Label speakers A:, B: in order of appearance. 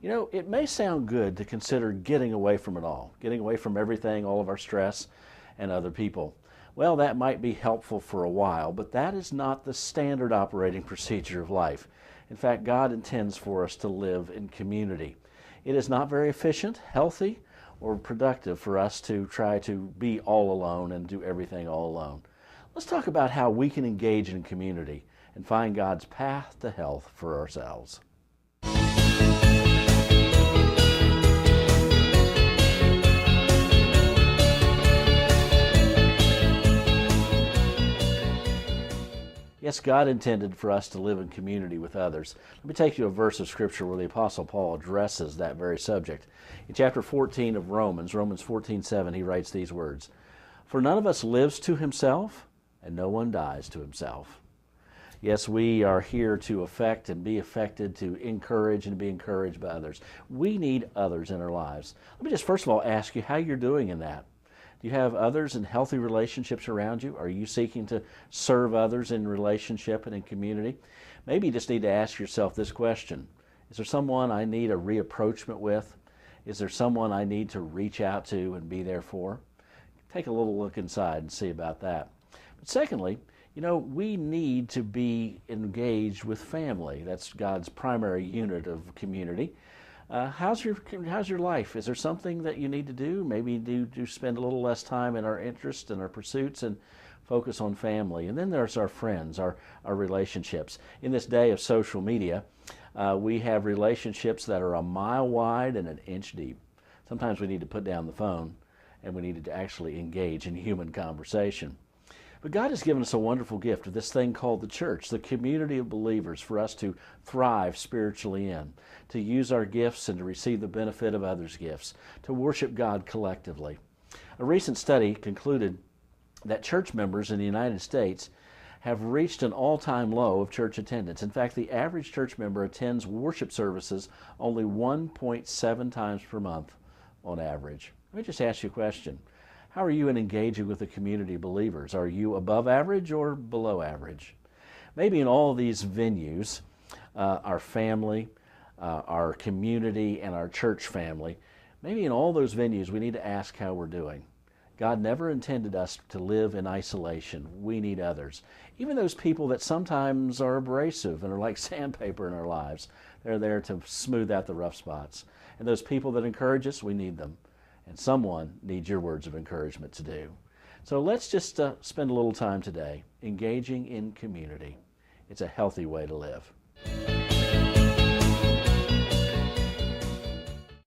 A: You know, it may sound good to consider getting away from it all, getting away from everything, all of our stress and other people. Well, that might be helpful for a while, but that is not the standard operating procedure of life. In fact, God intends for us to live in community. It is not very efficient, healthy, or productive for us to try to be all alone and do everything all alone. Let's talk about how we can engage in community and find God's path to health for ourselves. Yes, God intended for us to live in community with others. Let me take you to a verse of Scripture where the Apostle Paul addresses that very subject. In chapter 14 of Romans 14:7, he writes these words, "For none of us lives to himself, and no one dies to himself." Yes, we are here to affect and be affected, to encourage and be encouraged by others. We need others in our lives. Let me just first of all ask you how you're doing in that. Do you have others in healthy relationships around you? Are you seeking to serve others in relationship and in community? Maybe you just need to ask yourself this question. Is there someone I need a reapproachment with? Is there someone I need to reach out to and be there for? Take a little look inside and see about that. But secondly, you know, we need to be engaged with family. That's God's primary unit of community. How's your life? Is there something that you need to do? Maybe do spend a little less time in our interests and our pursuits and focus on family. And then there's our friends, our relationships. In this day of social media, we have relationships that are a mile wide and an inch deep. Sometimes we need to put down the phone and we need to actually engage in human conversation. But God has given us a wonderful gift of this thing called the church, the community of believers for us to thrive spiritually in, to use our gifts and to receive the benefit of others' gifts, to worship God collectively. A recent study concluded that church members in the United States have reached an all-time low of church attendance. In fact, the average church member attends worship services only 1.7 times per month on average. Let me just ask you a question. How are you in engaging with the community of believers? Are you above average or below average? Maybe in all of these venues, our family, our community, and our church family, maybe in all those venues we need to ask how we're doing. God never intended us to live in isolation. We need others. Even those people that sometimes are abrasive and are like sandpaper in our lives, they're there to smooth out the rough spots. And those people that encourage us, we need them. And someone needs your words of encouragement to do. So let's just spend a little time today engaging in community. It's a healthy way to live.